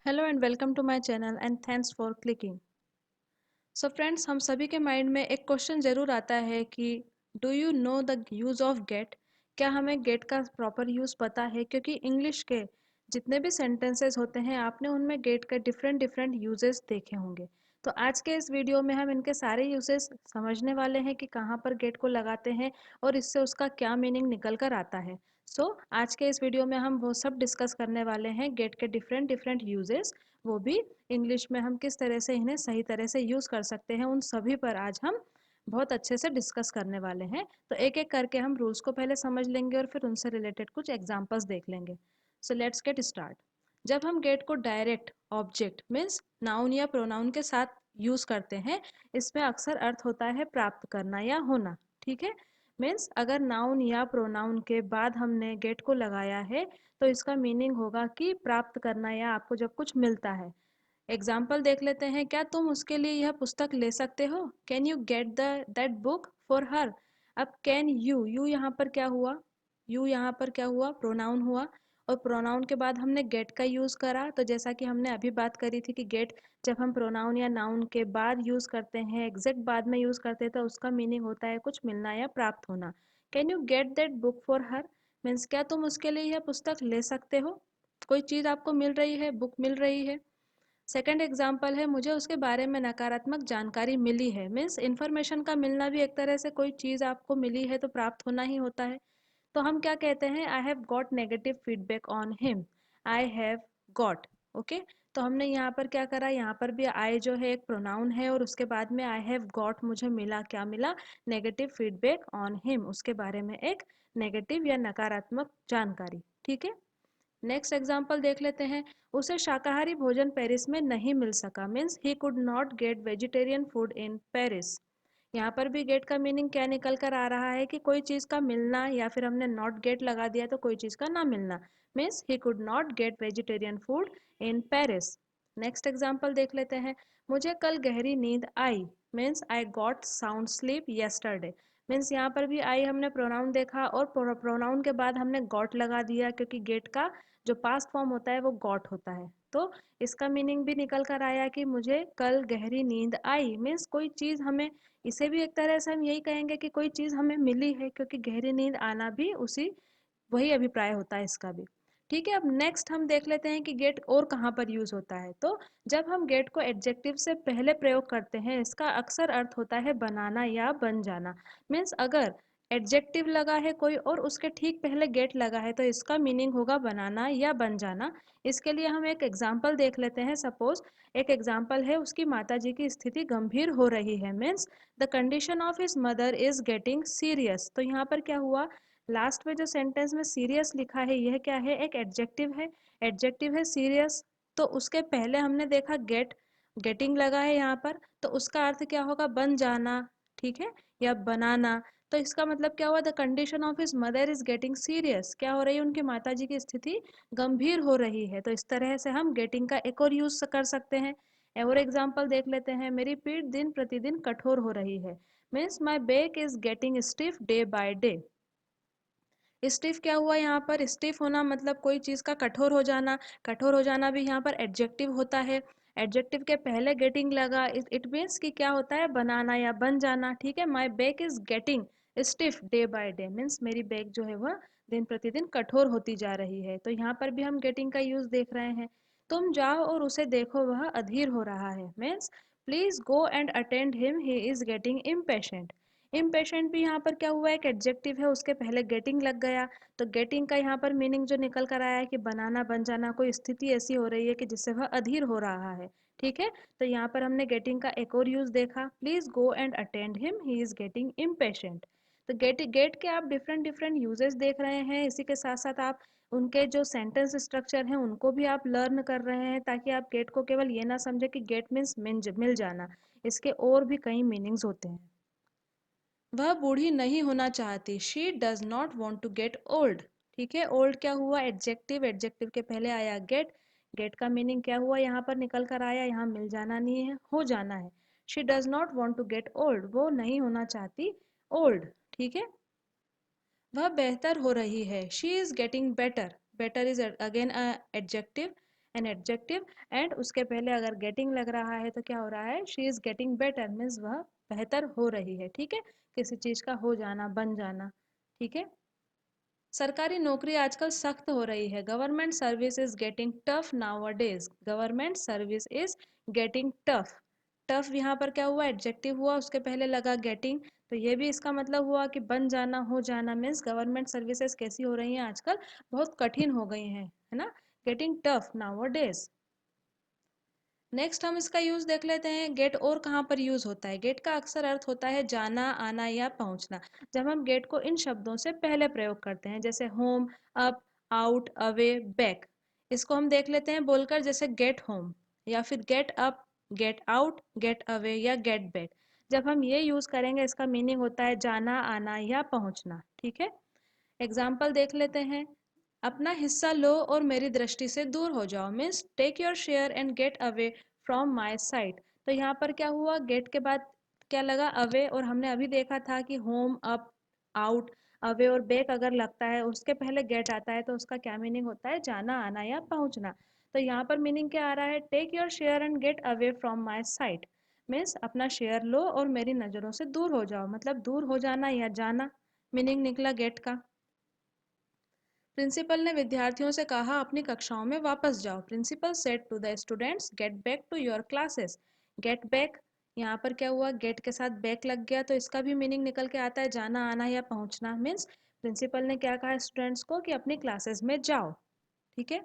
Hello and welcome to my channel and thanks for clicking. So friends, हम सभी के mind में एक क्वेश्चन ज़रूर आता है कि do you know the use of get. क्या हमें गेट का प्रॉपर यूज़ पता है? क्योंकि इंग्लिश के जितने भी सेंटेंसेस होते हैं आपने उनमें गेट के डिफरेंट डिफरेंट यूजेस देखे होंगे। तो आज के इस वीडियो में हम इनके सारे यूजेस समझने वाले हैं कि कहाँ पर गेट को लगाते हैं और इससे उसका क्या मीनिंग निकल कर आता है। आज के इस वीडियो में हम वो सब डिस्कस करने वाले हैं, गेट के डिफरेंट डिफरेंट यूजेस, वो भी इंग्लिश में हम किस तरह से इन्हें सही तरह से यूज़ कर सकते हैं, उन सभी पर आज हम बहुत अच्छे से डिस्कस करने वाले हैं। तो एक एक करके हम रूल्स को पहले समझ लेंगे और फिर उनसे रिलेटेड कुछ एग्जांपल्स देख लेंगे। So let's get start. जब हम गेट को डायरेक्ट ऑब्जेक्ट मीन्स नाउन या प्रोनाउन के साथ यूज़ करते हैं, इसमें अक्सर अर्थ होता है प्राप्त करना या होना। ठीक है, मीन्स अगर नाउन या प्रोनाउन के बाद हमने गेट को लगाया है तो इसका मीनिंग होगा कि प्राप्त करना या आपको जब कुछ मिलता है। एग्जाम्पल देख लेते हैं। क्या तुम उसके लिए यह पुस्तक ले सकते हो? Can you get that book for her. अब कैन यू, यू यहाँ पर क्या हुआ? यू यहाँ पर क्या हुआ? प्रोनाउन हुआ। और प्रोनाउन के बाद हमने गेट का यूज़ करा। तो जैसा कि हमने अभी बात करी थी कि गेट जब हम प्रोनाउन या नाउन के बाद यूज़ करते हैं, एग्जैक्ट बाद में यूज़ करते हैं, तो उसका मीनिंग होता है कुछ मिलना या प्राप्त होना। Can you get that book for her means क्या तुम उसके लिए यह पुस्तक ले सकते हो? कोई चीज़ आपको मिल रही है, बुक मिल रही है। सेकंड एग्जाम्पल है, मुझे उसके बारे में नकारात्मक जानकारी मिली है। मीन्स इन्फॉर्मेशन का मिलना भी एक तरह से कोई चीज़ आपको मिली है तो प्राप्त होना ही होता है। तो हम क्या कहते हैं? I have got negative feedback on him. I have got. Okay, तो हमने यहाँ पर क्या करा? यहाँ पर भी आई जो है एक प्रोनाउन है और उसके बाद में आई हैव गॉट, मुझे मिला, क्या मिला? नेगेटिव फीडबैक ऑन हिम, उसके बारे में एक नेगेटिव या नकारात्मक जानकारी। ठीक है, नेक्स्ट एग्जाम्पल देख लेते हैं। उसे शाकाहारी भोजन पेरिस में नहीं मिल सका। Means he could not get vegetarian food in Paris. यहाँ पर भी गेट का मीनिंग क्या निकल कर आ रहा है कि कोई चीज़ का मिलना, या फिर हमने नॉट गेट लगा दिया तो कोई चीज़ का ना मिलना। Means he could not get vegetarian food in Paris. Next example देख लेते हैं। मुझे कल गहरी नींद आई। Means I got sound sleep yesterday. Means यहाँ पर भी आई हमने प्रोनाउन देखा और प्रोनाउन के बाद हमने गॉट लगा दिया, क्योंकि गेट का जो पास्ट फॉर्म होता है वो गॉट होता है। तो इसका मीनिंग भी निकल कर आया कि मुझे कल गहरी नींद आई। मीन्स कोई चीज़ हमें, इसे भी एक तरह से हम यही कहेंगे कि कोई चीज़ हमें मिली है, क्योंकि गहरी नींद आना भी उसी, वही अभिप्राय होता है इसका भी। ठीक है, अब नेक्स्ट हम देख लेते हैं कि गेट और कहाँ पर यूज होता है। तो जब हम गेट को एडजेक्टिव से पहले प्रयोग करते हैं, इसका अक्सर अर्थ होता है बनाना या बन जाना। मीन्स अगर एडजेक्टिव लगा है कोई और उसके ठीक पहले गेट लगा है तो इसका मीनिंग होगा बनाना या बन जाना। इसके लिए हम एक एग्जाम्पल देख लेते हैं। सपोज एक एग्जाम्पल है, उसकी माताजी की स्थिति गंभीर हो रही है। Means the condition of his mother is getting serious. तो यहाँ पर क्या हुआ? लास्ट में जो सेंटेंस में सीरियस लिखा है, यह क्या है? एक एडजेक्टिव है। एडजेक्टिव है सीरियस। तो उसके पहले हमने देखा गेट, गेटिंग लगा है यहाँ पर, तो उसका अर्थ क्या होगा? बन जाना। ठीक है, या बनाना। तो इसका मतलब क्या हुआ? The condition of his mother is getting serious. क्या हो रही है? उनकी माताजी की स्थिति गंभीर हो रही है। तो इस तरह से हम गेटिंग का एक और यूज कर सकते हैं। और एग्जाम्पल देख लेते हैं। मेरी पीठ दिन प्रतिदिन कठोर हो रही है। Means my back is getting stiff day by day. Stiff क्या हुआ? यहाँ पर स्टिफ होना मतलब कोई चीज़ का कठोर हो जाना। कठोर हो जाना भी यहाँ पर एडजेक्टिव होता है। एडजेक्टिव के पहले गेटिंग लगा, इट मीन्स कि क्या होता है? बनाना या बन जाना। ठीक है, my back is getting stiff day by day. Means मेरी बैक जो है वह दिन प्रतिदिन कठोर होती जा रही है। तो यहाँ पर भी हम गेटिंग का यूज देख रहे हैं। तुम जाओ और उसे देखो, वह अधीर हो रहा है। Means please go and attend him, he is getting impatient. Impatient भी यहाँ पर क्या हुआ? एक एडजेक्टिव है, उसके पहले गेटिंग लग गया। तो गेटिंग का यहाँ पर मीनिंग जो निकल कर आया है कि बनाना, बन जाना, कोई स्थिति ऐसी हो रही है कि जिससे वह अधीर हो रहा है। ठीक है, तो यहाँ पर हमने गेटिंग का एक और यूज देखा। Please go and attend him, he is getting impatient. तो गेट के आप डिफरेंट डिफरेंट यूजेस देख रहे हैं। इसी के साथ साथ आप उनके जो सेंटेंस स्ट्रक्चर हैं उनको भी आप लर्न कर रहे हैं, ताकि आप गेट को केवल ये ना समझे कि गेट मीन्स मिल जाना। इसके और भी कई मीनिंग्स होते हैं। वह बूढ़ी नहीं होना चाहती। She does not want to get old. ठीक है, ओल्ड क्या हुआ? एडजेक्टिव। एडजेक्टिव के पहले आया गेट। गेट का मीनिंग क्या हुआ? यहाँ पर निकल कर आया, यहाँ मिल जाना नहीं है, हो जाना है। She does not want to get old, वो नहीं होना चाहती ओल्ड। ठीक है, वह बेहतर हो रही है। She is getting better. Better is again adjective. An adjective, and उसके पहले अगर गेटिंग लग रहा है तो क्या हो रहा है, she is getting better, means वह बेहतर हो रही है। ठीक है, किसी चीज का हो जाना, बन जाना। ठीक है, सरकारी नौकरी आजकल सख्त हो रही है। Government service is getting tough nowadays. Government service is getting tough. Tough यहाँ पर क्या हुआ, एडजेक्टिव हुआ, उसके पहले लगा गेटिंग, तो ये भी इसका मतलब हुआ कि बन जाना, हो जाना। मीन्स गवर्नमेंट सर्विसेज कैसी हो रही हैं आजकल, बहुत कठिन हो गई हैं, है ना, गेटिंग टफ नाउअडेज। नेक्स्ट हम इसका यूज देख लेते हैं, गेट और कहाँ पर यूज होता है। गेट का अक्सर अर्थ होता है जाना, आना या पहुंचना। जब हम गेट को इन शब्दों से पहले प्रयोग करते हैं, जैसे home, up, out, away, back. इसको हम देख लेते हैं बोलकर, जैसे गेट होम, या फिर get up, get out, get away या गेट बैक। जब हम ये यूज करेंगे, इसका मीनिंग होता है जाना, आना या पहुंचना। ठीक है, एग्जाम्पल देख लेते हैं। अपना हिस्सा लो और मेरी दृष्टि से दूर हो जाओ, means take your share and get away from my sight. तो यहाँ पर क्या हुआ, गेट के बाद क्या लगा, अवे, और हमने अभी देखा था कि होम, अप, आउट, अवे और बैक अगर लगता है, उसके पहले गेट आता है, तो उसका क्या मीनिंग होता है, जाना, आना या पहुंचना। तो यहाँ पर मीनिंग क्या आ रहा है, take your share and get away from my sight, means अपना शेयर लो और मेरी नज़रों से दूर हो जाओ, मतलब दूर हो जाना या जाना, मीनिंग निकला गेट का। प्रिंसिपल ने विद्यार्थियों से कहा अपनी कक्षाओं में वापस जाओ। Principal said to the students get back to your classes. Get back, यहाँ पर क्या हुआ, गेट के साथ बैक लग गया, तो इसका भी मीनिंग निकल के आता है जाना, आना या पहुंचना। मीन्स प्रिंसिपल ने क्या कहा स्टूडेंट्स को कि अपनी क्लासेस में जाओ। ठीक है,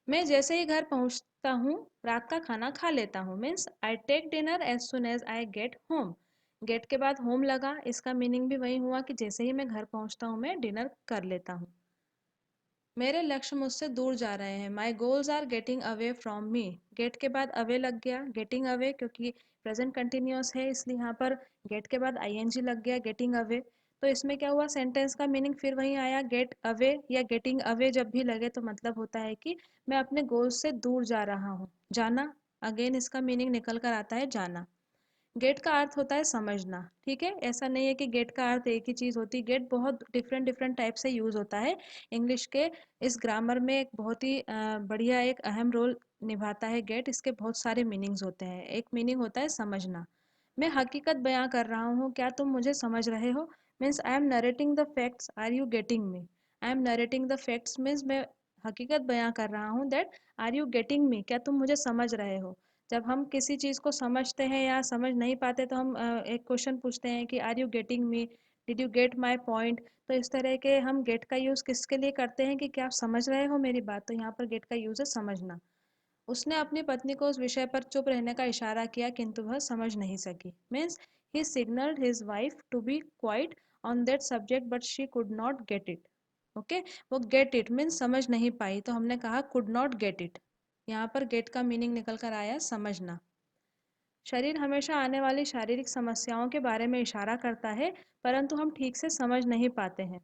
मैं जैसे ही घर पहुंचता हूँ रात का खाना खा लेता हूँ, means I take dinner as soon as I get home. Get के बाद होम लगा, इसका मीनिंग भी वही हुआ कि जैसे ही मैं घर पहुंचता हूँ मैं डिनर कर लेता हूँ। मेरे लक्ष्य मुझसे दूर जा रहे हैं, my goals are getting away from me. Get के बाद अवे लग गया, गेटिंग अवे, क्योंकि प्रेजेंट कंटिन्यूअस है इसलिए यहाँ पर गेट के बाद आईएनजी लग गया, गेटिंग अवे। तो इसमें क्या हुआ, सेंटेंस का मीनिंग फिर वही आया, गेट अवे या गेटिंग अवे जब भी लगे तो मतलब होता है कि मैं अपने गोल्स से दूर जा रहा हूँ, जाना। अगेन इसका मीनिंग निकल कर आता है जाना। गेट का अर्थ होता है समझना। ठीक है, ऐसा नहीं है कि गेट का अर्थ एक ही चीज़ होती है, गेट बहुत डिफरेंट डिफरेंट टाइप से यूज़ होता है। इंग्लिश के इस ग्रामर में एक बहुत ही बढ़िया एक अहम रोल निभाता है गेट। इसके बहुत सारे मीनिंग्स होते हैं। एक मीनिंग होता है समझना, मैं हकीकत बयां कर रहा हूँ, क्या तुम मुझे समझ रहे हो, means I am narrating the facts, are you getting me. I am narrating the facts means मैं हकीकत बयां कर रहा हूँ, that are you getting me, क्या तुम मुझे समझ रहे हो। जब हम किसी चीज़ को समझते हैं या समझ नहीं पाते तो हम एक क्वेश्चन पूछते हैं कि are you getting me, did you get my point. तो इस तरह के हम गेट का यूज़ किसके लिए करते हैं कि क्या आप समझ रहे हो मेरी बात, तो यहाँ पर गेट का यूज़ है समझना। उसने अपनी पत्नी को उस विषय पर चुप रहने का इशारा किया किंतु वह समझ नहीं सकी, means he signalled his wife to be quite on that subject but she could not get it. Okay, वो गेट इट मीन्स समझ नहीं पाई, तो हमने कहा कुड नॉट गेट इट। यहाँ पर गेट का मीनिंग निकल कर आया समझना। शरीर हमेशा आने वाली शारीरिक समस्याओं के बारे में इशारा करता है परंतु हम ठीक से समझ नहीं पाते हैं।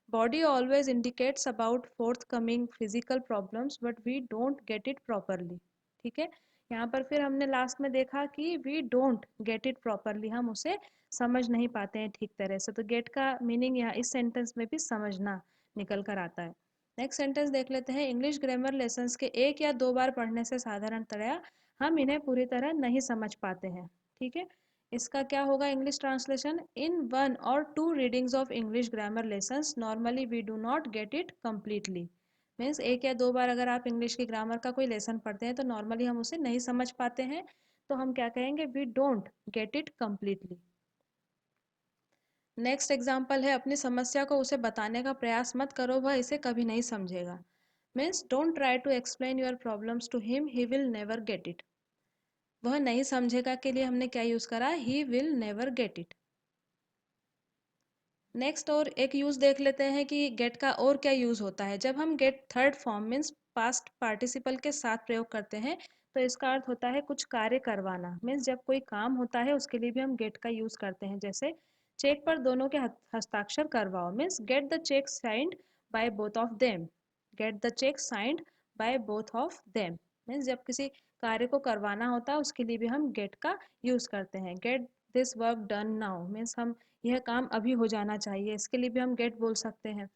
Body always indicates about forthcoming physical problems but we don't get it properly. ठीक है, यहाँ पर फिर हमने लास्ट में देखा कि we don't get it properly, हम उसे समझ नहीं पाते हैं ठीक तरह से। तो गेट का मीनिंग यहाँ इस सेंटेंस में भी समझना निकल कर आता है। नेक्स्ट सेंटेंस देख लेते हैं, इंग्लिश ग्रामर लेसन्स के एक या दो बार पढ़ने से साधारणतया हम इन्हें पूरी तरह नहीं समझ पाते हैं। ठीक है, इसका क्या होगा इंग्लिश ट्रांसलेशन, इन वन और two readings of English grammar lessons normally we do not get it completely. Means एक या दो बार अगर आप इंग्लिश की ग्रामर का कोई लेसन पढ़ते हैं तो नॉर्मली हम उसे नहीं समझ पाते हैं, तो हम क्या कहेंगे, we don't get it completely. Next example है, अपनी समस्या को उसे बताने का प्रयास मत करो, वह इसे कभी नहीं समझेगा। Means don't try to explain your problems to him, he will never get it. वह नहीं समझेगा के लिए हमने क्या यूज करा, he will never get it. Next और एक यूज देख लेते हैं कि गेट का और क्या यूज होता है। जब हम get third form means past participle के साथ प्रयोग करते हैं तो इसका अर्थ होता है कुछ कार्य करवाना। मीन्स जब कोई काम होता है उसके लिए भी हम गेट का यूज करते हैं, जैसे चेक पर दोनों के हस्ताक्षर करवाओ, means get the cheque signed by both of them. Get the cheque signed by both of them, means जब किसी कार्य को करवाना होता है उसके लिए भी हम गेट का यूज करते हैं। Get this work done now, means हम यह काम अभी हो जाना चाहिए, इसके लिए भी हम गेट बोल सकते हैं।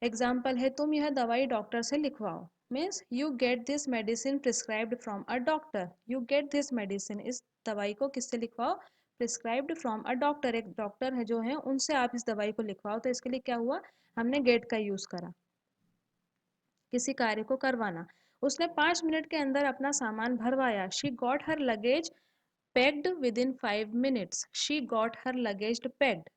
एग्जाम्पल है, तुम यह दवाई डॉक्टर से लिखवाओ। Means you get this medicine prescribed from a doctor. You get this medicine, इस दवाई को किससे लिखवाओ? प्रिस्क्राइब्ड फ्रॉम अ डॉक्टर, एक डॉक्टर है जो है उनसे आप इस दवाई को लिखवाओ। तो इसके लिए क्या हुआ, हमने गेट का यूज करा, किसी कार्य को करवाना। उसने 5 मिनट के अंदर अपना सामान भरवाया। She got her luggage packed with in 5 minutes. She got her luggage packed.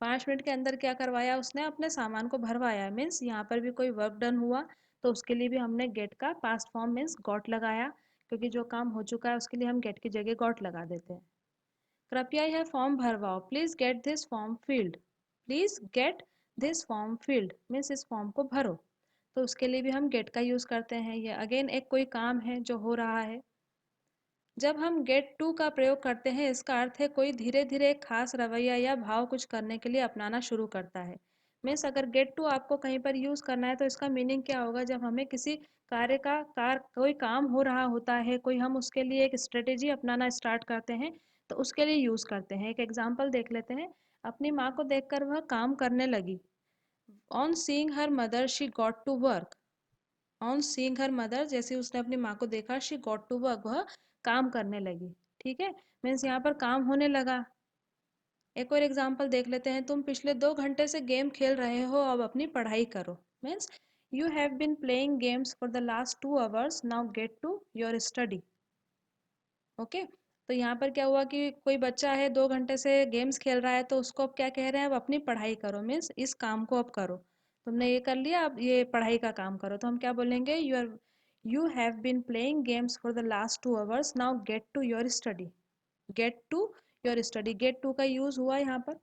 5 minute के अंदर क्या करवाया उसने? अपने सामान को भरवाया। मीन्स यहाँ पर भी कोई वर्क डन हुआ, तो उसके लिए भी हमने गेट का पास्ट फॉर्म मीन्स गॉट लगाया, क्योंकि जो काम हो चुका है उसके लिए हम गेट की जगह गॉट लगा देते हैं। कृपया यह फॉर्म भरवाओ। Please get this form field. Please get this form field means इस फॉर्म को भरो। तो उसके लिए भी हम गेट का यूज करते हैं। ये अगेन एक कोई काम है जो हो रहा है। जब हम गेट टू का प्रयोग करते हैं, इसका अर्थ है कोई धीरे धीरे एक खास रवैया या भाव कुछ करने के लिए अपनाना शुरू करता है। मीन्स अगर गेट टू आपको कहीं पर यूज करना है तो इसका मीनिंग क्या होगा? जब हमें किसी कार्य का कोई काम हो रहा होता है, कोई हम उसके लिए एक स्ट्रेटेजी अपनाना स्टार्ट करते हैं, तो उसके लिए यूज करते हैं। एक एग्जाम्पल देख लेते हैं। अपनी माँ को देखकर वह काम करने लगी। On seeing her mother she got to work. On seeing her mother, जैसे उसने अपनी माँ को देखा, शी गॉट टू वर्क, वह काम करने लगी। ठीक है, मीन्स यहाँ पर काम होने लगा। एक और एग्जांपल देख लेते हैं। तुम पिछले 2 घंटे से गेम खेल रहे हो, अब अपनी पढ़ाई करो। Means you have been playing games for the last 2 hours, now get to your study. Okay, तो यहाँ पर क्या हुआ कि कोई बच्चा है 2 घंटे से गेम्स खेल रहा है, तो उसको अब क्या कह रहे हैं? अब अपनी पढ़ाई करो। मीन्स इस काम को अब करो, तुमने ये कर लिया, अब ये पढ़ाई का काम करो। तो हम क्या बोलेंगे? You have been playing games for the last 2 hours, now get to your study. Get to your study, get to का यूज हुआ यहाँ पर।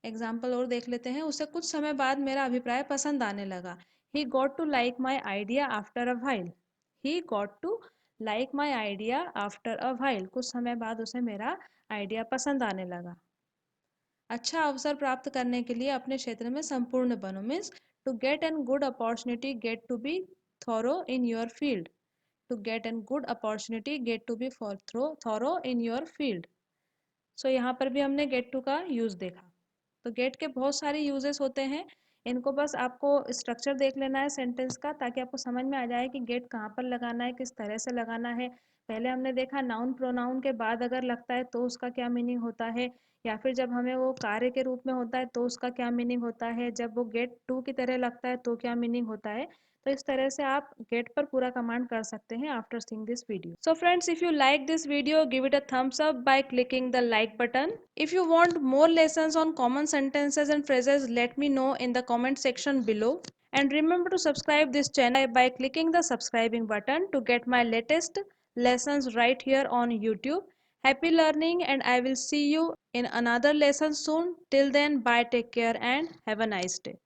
एग्जाम्पल और देख लेते हैं। उसे कुछ समय बाद मेरा अभिप्राय पसंद आने लगा। He got to like my idea after a while. He got to like my idea after a while, कुछ समय बाद उसे मेरा आइडिया पसंद आने लगा। अच्छा अवसर प्राप्त करने के लिए अपने क्षेत्र में संपूर्ण बनो। Means to get an good opportunity, get to be thorough in your field. To get an good opportunity, get to be thorough in your field. So यहाँ पर भी हमने गेट टू का यूज देखा। तो गेट के बहुत सारे यूजेस होते हैं। इनको बस आपको स्ट्रक्चर देख लेना है सेंटेंस का, ताकि आपको समझ में आ जाए कि गेट कहाँ पर लगाना है, किस तरह से लगाना है। पहले हमने देखा नाउन प्रोनाउन के बाद अगर लगता है तो उसका क्या मीनिंग होता है, या फिर जब हमें वो कार्य के रूप में होता है तो उसका क्या मीनिंग होता है, जब वो गेट टू की तरह लगता है तो क्या मीनिंग होता है। तो इस तरह से आप गेट पर पूरा कमांड कर सकते हैं after seeing this video. So friends, if you like this video, give it a thumbs up by clicking the like button. If you want more lessons on common sentences and phrases, let me know in the comment section below. And remember to subscribe this channel by clicking the subscribing button to get my latest lessons right here on YouTube. Happy learning, and I will see you in another lesson soon. Till then, bye, take care, and have a nice day.